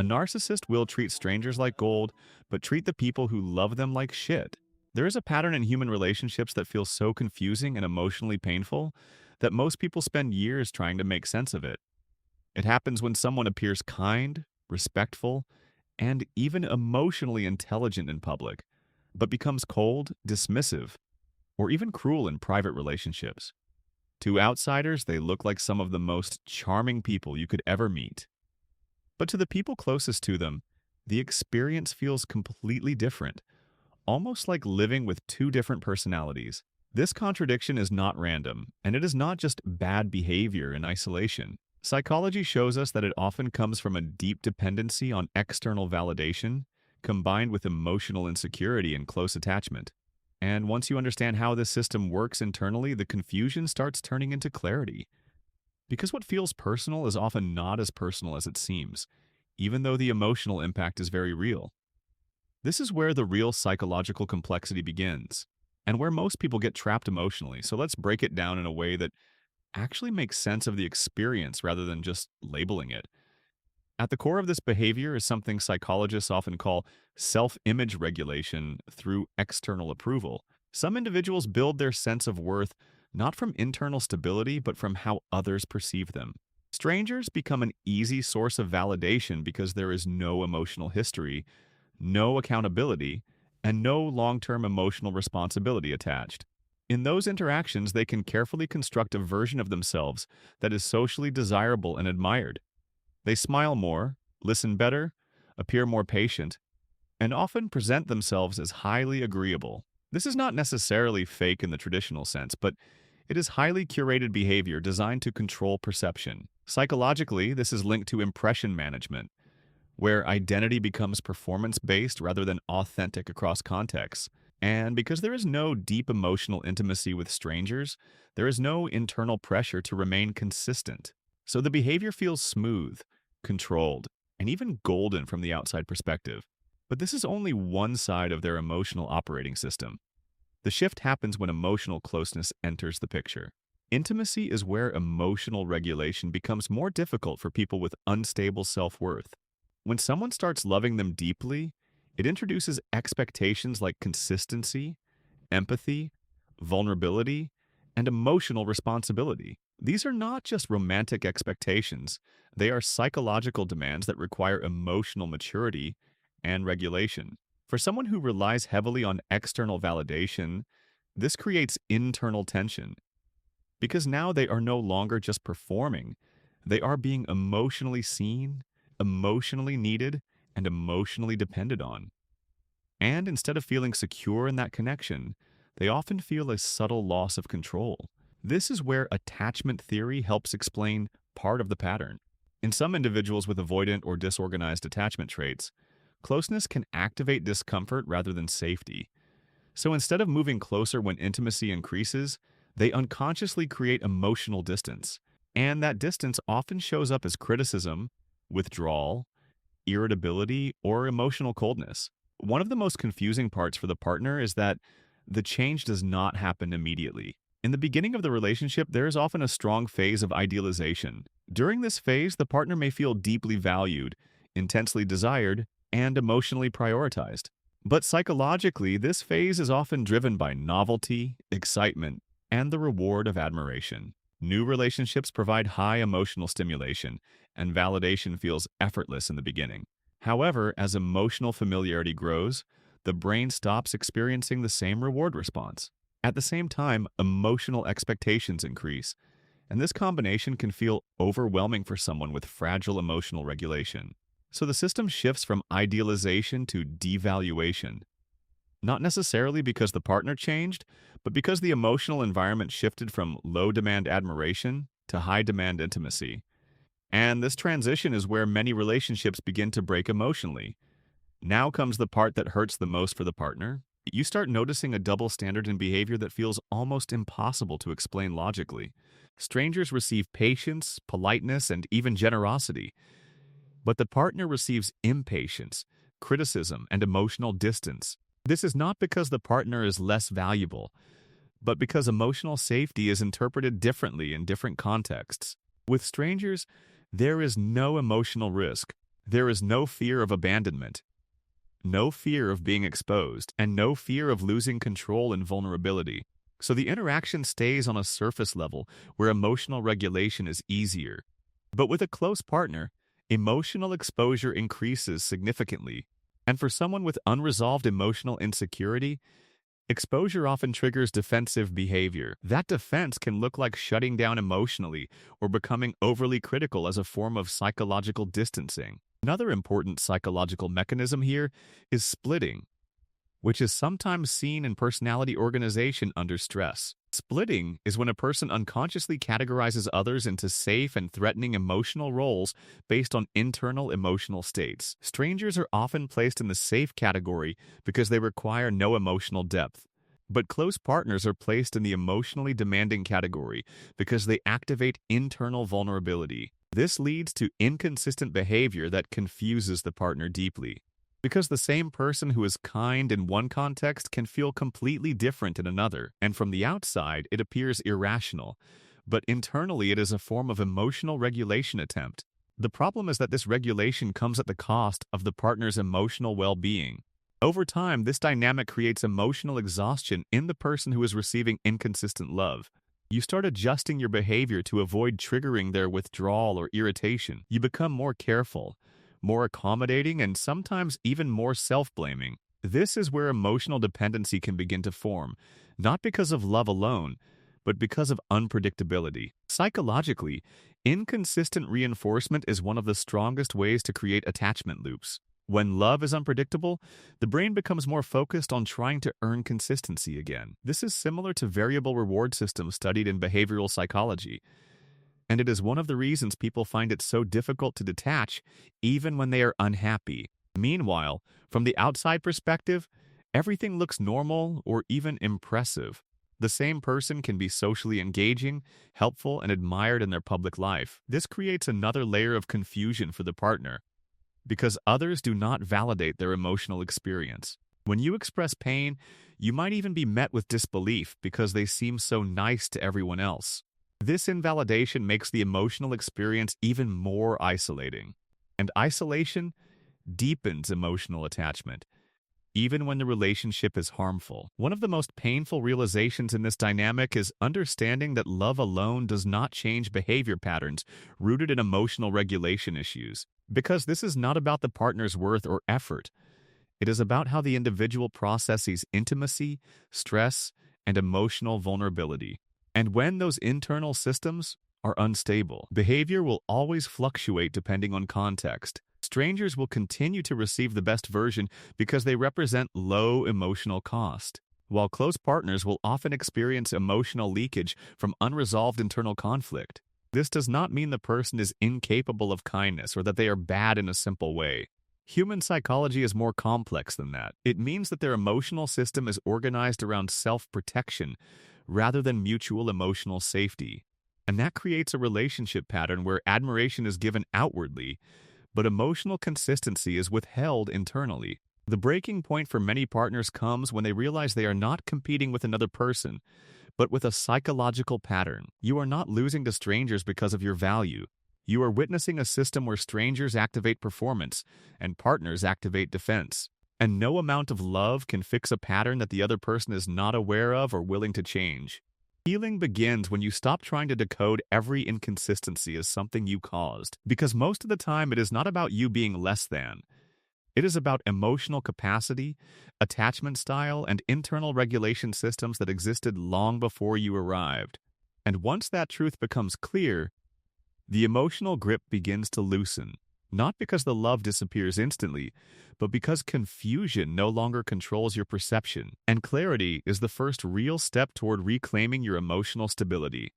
A narcissist will treat strangers like gold, but treat the people who love them like shit. There is a pattern in human relationships that feels so confusing and emotionally painful that most people spend years trying to make sense of it. It happens when someone appears kind, respectful, and even emotionally intelligent in public, but becomes cold, dismissive, or even cruel in private relationships. To outsiders, they look like some of the most charming people you could ever meet. But to the people closest to them, the experience feels completely different, almost like living with two different personalities. This contradiction is not random, and it is not just bad behavior in isolation. Psychology shows us that it often comes from a deep dependency on external validation, combined with emotional insecurity and close attachment. And once you understand how this system works internally, the confusion starts turning into clarity. Because what feels personal is often not as personal as it seems, even though the emotional impact is very real. This is where the real psychological complexity begins, and where most people get trapped emotionally. So let's break it down in a way that actually makes sense of the experience rather than just labeling it. At the core of this behavior is something psychologists often call self-image regulation through external approval. Some individuals build their sense of worth not from internal stability, but from how others perceive them. Strangers become an easy source of validation because there is no emotional history, no accountability, and no long-term emotional responsibility attached. In those interactions, they can carefully construct a version of themselves that is socially desirable and admired. They smile more, listen better, appear more patient, and often present themselves as highly agreeable. This is not necessarily fake in the traditional sense, but it is highly curated behavior designed to control perception. Psychologically, this is linked to impression management, where identity becomes performance-based rather than authentic across contexts. And because there is no deep emotional intimacy with strangers, there is no internal pressure to remain consistent. So the behavior feels smooth, controlled, and even golden from the outside perspective. But this is only one side of their emotional operating system. The shift happens when emotional closeness enters the picture. Intimacy is where emotional regulation becomes more difficult for people with unstable self-worth. When someone starts loving them deeply, it introduces expectations like consistency, empathy, vulnerability, and emotional responsibility. These are not just romantic expectations, they are psychological demands that require emotional maturity and regulation. For someone who relies heavily on external validation, this creates internal tension because now they are no longer just performing, they are being emotionally seen, emotionally needed, and emotionally depended on. And instead of feeling secure in that connection, they often feel a subtle loss of control. This is where attachment theory helps explain part of the pattern. In some individuals with avoidant or disorganized attachment traits, closeness can activate discomfort rather than safety. So instead of moving closer when intimacy increases, they unconsciously create emotional distance. And that distance often shows up as criticism, withdrawal, irritability, or emotional coldness. One of the most confusing parts for the partner is that the change does not happen immediately. In the beginning of the relationship, there is often a strong phase of idealization. During this phase, the partner may feel deeply valued, intensely desired, and emotionally prioritized. But psychologically, this phase is often driven by novelty, excitement, and the reward of admiration. New relationships provide high emotional stimulation, and validation feels effortless in the beginning. However, as emotional familiarity grows, the brain stops experiencing the same reward response. At the same time, emotional expectations increase, and this combination can feel overwhelming for someone with fragile emotional regulation. So the system shifts from idealization to devaluation, not necessarily because the partner changed, but because the emotional environment shifted from low-demand admiration to high-demand intimacy. And this transition is where many relationships begin to break emotionally. Now comes the part that hurts the most for the partner. You start noticing a double standard in behavior that feels almost impossible to explain logically. Strangers receive patience, politeness, and even generosity, but the partner receives impatience, criticism, and emotional distance. This is not because the partner is less valuable, but because emotional safety is interpreted differently in different contexts. With strangers, there is no emotional risk. There is no fear of abandonment, no fear of being exposed, and no fear of losing control and vulnerability. So the interaction stays on a surface level where emotional regulation is easier. But with a close partner, emotional exposure increases significantly. And for someone with unresolved emotional insecurity, exposure often triggers defensive behavior. That defense can look like shutting down emotionally or becoming overly critical as a form of psychological distancing. Another important psychological mechanism here is splitting, which is sometimes seen in personality organization under stress. Splitting is when a person unconsciously categorizes others into safe and threatening emotional roles based on internal emotional states. Strangers are often placed in the safe category because they require no emotional depth. But close partners are placed in the emotionally demanding category because they activate internal vulnerability. This leads to inconsistent behavior that confuses the partner deeply. Because the same person who is kind in one context can feel completely different in another, and from the outside it appears irrational, but internally it is a form of emotional regulation attempt. The problem is that this regulation comes at the cost of the partner's emotional well-being. Over time, this dynamic creates emotional exhaustion in the person who is receiving inconsistent love. You start adjusting your behavior to avoid triggering their withdrawal or irritation. You become more careful, more accommodating, and sometimes even more self-blaming. This is where emotional dependency can begin to form, not because of love alone, but because of unpredictability. Psychologically, inconsistent reinforcement is one of the strongest ways to create attachment loops. When love is unpredictable, the brain becomes more focused on trying to earn consistency again. This is similar to variable reward systems studied in behavioral psychology, and it is one of the reasons people find it so difficult to detach even when they are unhappy. Meanwhile, from the outside perspective, everything looks normal or even impressive. The same person can be socially engaging, helpful, and admired in their public life. This creates another layer of confusion for the partner, because others do not validate their emotional experience. When you express pain, you might even be met with disbelief because they seem so nice to everyone else. This invalidation makes the emotional experience even more isolating. And isolation deepens emotional attachment, even when the relationship is harmful. One of the most painful realizations in this dynamic is understanding that love alone does not change behavior patterns rooted in emotional regulation issues. Because this is not about the partner's worth or effort. It is about how the individual processes intimacy, stress, and emotional vulnerability. And when those internal systems are unstable, behavior will always fluctuate depending on context. Strangers will continue to receive the best version because they represent low emotional cost, while close partners will often experience emotional leakage from unresolved internal conflict. This does not mean the person is incapable of kindness or that they are bad in a simple way. Human psychology is more complex than that. It means that their emotional system is organized around self-protection rather than mutual emotional safety. And that creates a relationship pattern where admiration is given outwardly, but emotional consistency is withheld internally. The breaking point for many partners comes when they realize they are not competing with another person, but with a psychological pattern. You are not losing to strangers because of your value. You are witnessing a system where strangers activate performance and partners activate defense. And no amount of love can fix a pattern that the other person is not aware of or willing to change. Healing begins when you stop trying to decode every inconsistency as something you caused, because most of the time it is not about you being less than. It is about emotional capacity, attachment style, and internal regulation systems that existed long before you arrived. And once that truth becomes clear, the emotional grip begins to loosen, not because the love disappears instantly, but because confusion no longer controls your perception, and clarity is the first real step toward reclaiming your emotional stability.